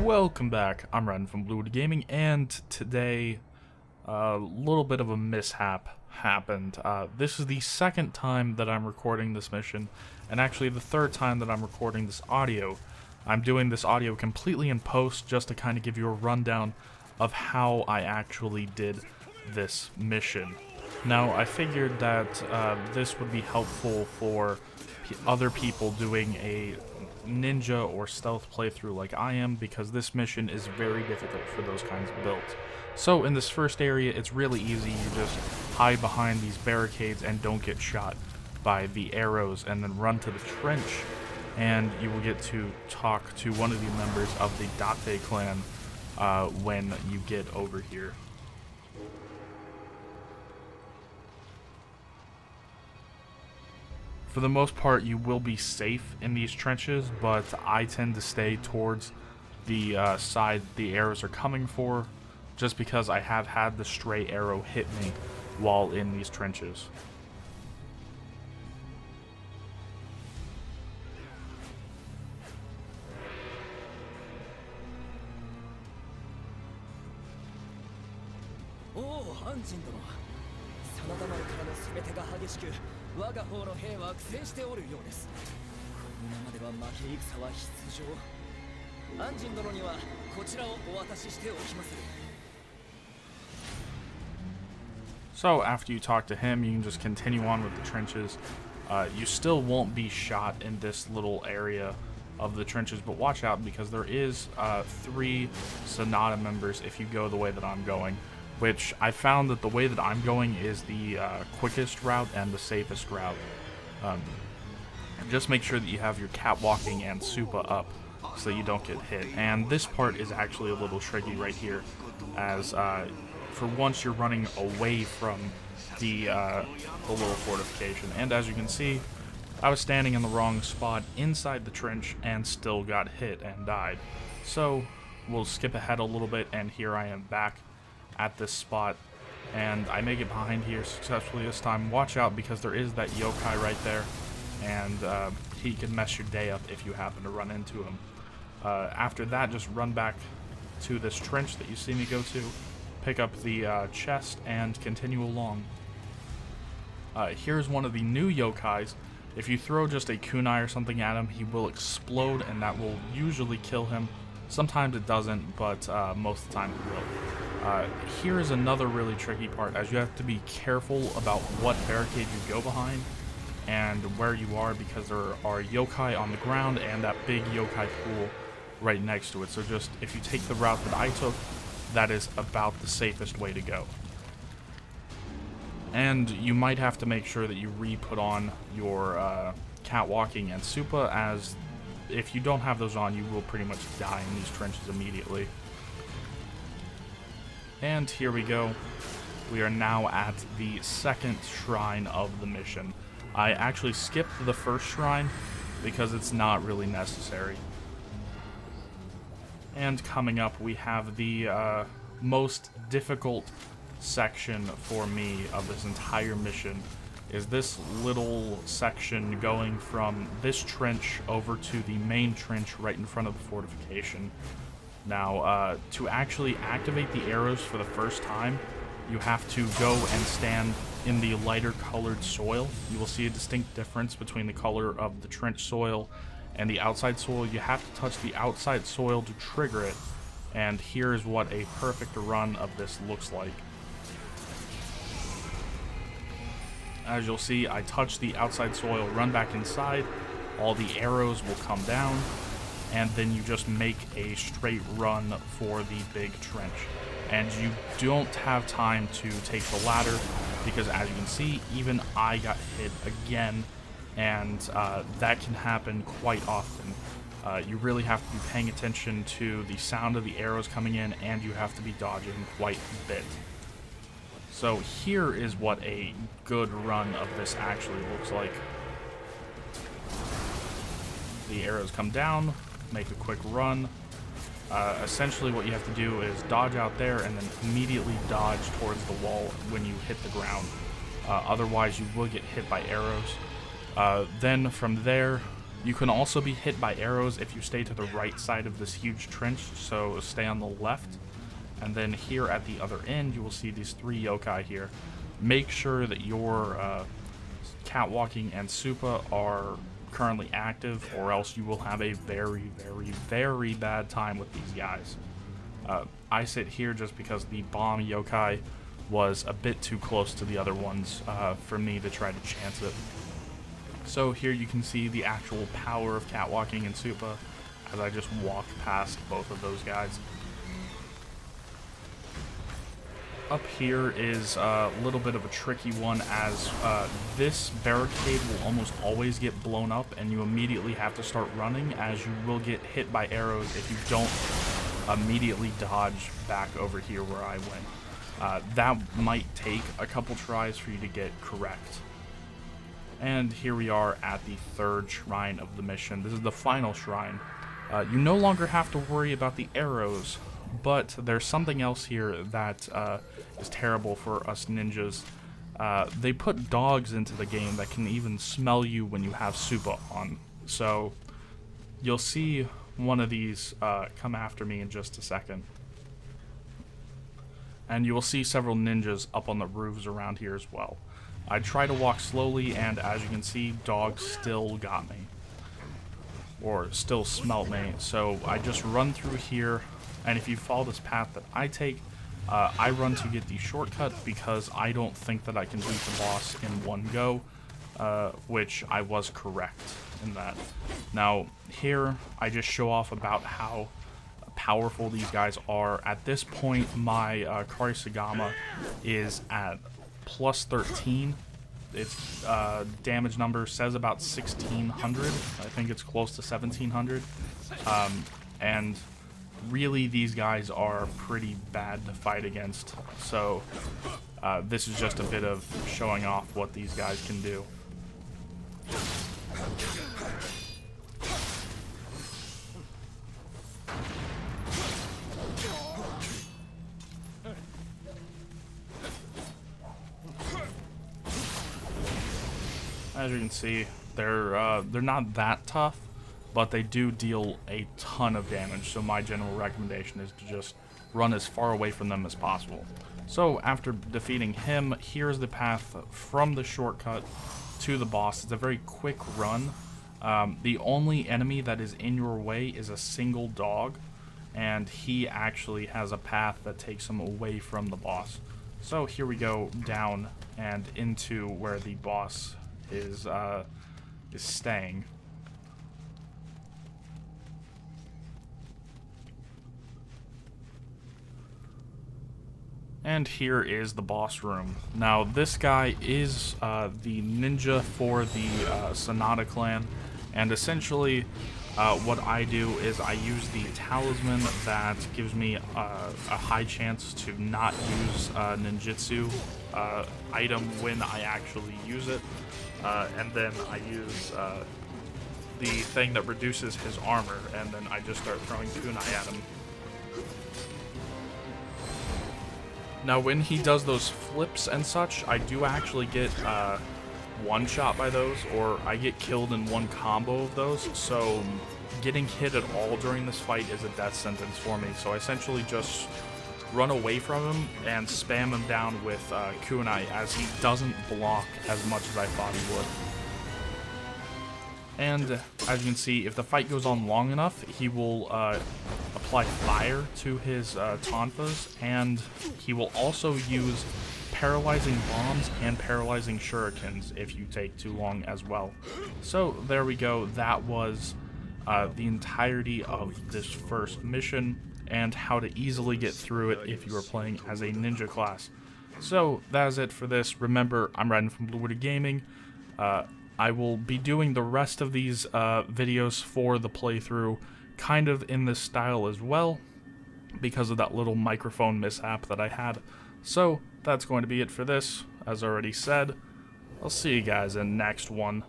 Welcome back. I'm Ren from Blue Gaming, and today a little bit of a mishap happened. This is the second time that I'm recording this mission, and actually the third time that I'm recording this audio. I'm doing this audio completely in post just to kind of give you a rundown of how I actually did this mission. Now, I figured that this would be helpful for other people doing a ninja or stealth playthrough like I am, because this mission is very difficult for those kinds of builds. So in this first area, it's really easy. You just hide behind these barricades and don't get shot by the arrows, and then run to the trench, and you will get to talk to one of the members of the Date clan when you get over here. For the most part, you will be safe in these trenches, but I tend to stay towards the side the arrows are coming for, just because I have had the stray arrow hit me while in these trenches. So after you talk to him, you can just continue on with the trenches. You still won't be shot in this little area of the trenches, but watch out, because there is 3 Sonata members if you go the way that I'm going, which I found that the way that I'm going is the quickest route and the safest route. Just make sure that you have your catwalking and Supa up so you don't get hit. And this part is actually a little tricky right here, as for once you're running away from the little fortification. And as you can see, I was standing in the wrong spot inside the trench and still got hit and died. So we'll skip ahead a little bit, and here I am back at this spot, and I make it behind here successfully this time. Watch out, because there is that yokai right there, and he can mess your day up if you happen to run into him. After that, just run back to this trench that you see me go to, pick up the chest, and continue along. Here's one of the new yokais. If you throw just a kunai or something at him, he will explode, and that will usually kill him. Sometimes it doesn't, but most of the time it will. Here is another really tricky part, as you have to be careful about what barricade you go behind and where you are, because there are yokai on the ground and that big yokai pool right next to it. So just, if you take the route that I took, that is about the safest way to go. And you might have to make sure that you re-put on your catwalking and Supa, as if you don't have those on, you will pretty much die in these trenches immediately. And here we go. We are now at the second shrine of the mission. I actually skipped the first shrine because it's not really necessary. And coming up, we have the most difficult section for me of this entire mission, is this little section going from this trench over to the main trench right in front of the fortification. Now, to actually activate the arrows for the first time, you have to go and stand in the lighter colored soil. You will see a distinct difference between the color of the trench soil and the outside soil. You have to touch the outside soil to trigger it, and here is what a perfect run of this looks like. As you'll see, I touch the outside soil, run back inside, all the arrows will come down, and then you just make a straight run for the big trench. And you don't have time to take the ladder, because as you can see, even I got hit again, and that can happen quite often. You really have to be paying attention to the sound of the arrows coming in, and you have to be dodging quite a bit. So here is what a good run of this actually looks like. The arrows come down, make a quick run. Essentially what you have to do is dodge out there and then immediately dodge towards the wall when you hit the ground. Otherwise you will get hit by arrows. Then from there, You can also be hit by arrows if you stay to the right side of this huge trench, so stay on the left. And then here at the other end, you will see these 3 yokai here. Make sure that your catwalking and Supa are currently active, or else you will have a very, very, very bad time with these guys. I sit here just because the bomb yokai was a bit too close to the other ones for me to try to chance it. So here you can see the actual power of catwalking and Supa as I just walk past both of those guys. Up here is a little bit of a tricky one, as this barricade will almost always get blown up and you immediately have to start running, as you will get hit by arrows if you don't immediately dodge back over here where I went. That might take a couple tries for you to get correct. And here we are at the 3rd shrine of the mission. This is the final shrine. You no longer have to worry about the arrows, but there's something else here that is terrible for us ninjas. They put dogs into the game that can even smell you when you have Supa on. So you'll see one of these come after me in just a second. And you will see several ninjas up on the roofs around here as well. I try to walk slowly, and as you can see, dogs still got me. Or still smelt me. So I just run through here, and if you follow this path that I take, I run to get the shortcut because I don't think that I can beat the boss in one go, which I was correct in that. Now, here, I just show off about how powerful these guys are. At this point, my Karisagama is at plus 13. Its damage number says about 1600. I think it's close to 1700. And really, these guys are pretty bad to fight against. So this is just a bit of showing off what these guys can do. As you can see, they're not that tough, but they do deal a ton of damage, so my general recommendation is to just run as far away from them as possible. So after defeating him, here's the path from the shortcut to the boss. It's a very quick run. The only enemy that is in your way is a single dog, and he actually has a path that takes him away from the boss. So here we go down and into where the boss is staying. And here is the boss room. Now this guy is the ninja for the Sonata clan, and essentially what I do is I use the talisman that gives me a high chance to not use ninjutsu item when I actually use it. And then I use the thing that reduces his armor, and then I just start throwing kunai at him. Now when he does those flips and such, I do actually get one shot by those, or I get killed in one combo of those, so getting hit at all during this fight is a death sentence for me. So I essentially just run away from him and spam him down with kunai, as he doesn't block as much as I thought he would. And as you can see, if the fight goes on long enough, he will apply fire to his tonfas, and he will also use paralyzing bombs and paralyzing shurikens if you take too long as well. So there we go. That was the entirety of this first mission, and how to easily get through it if you are playing as a ninja class. So that is it for this. Remember, I'm Raiden from Blue Gaming. I will be doing the rest of these videos for the playthrough kind of in this style as well, because of that little microphone mishap that I had. So that's going to be it for this. As already said, I'll see you guys in next one.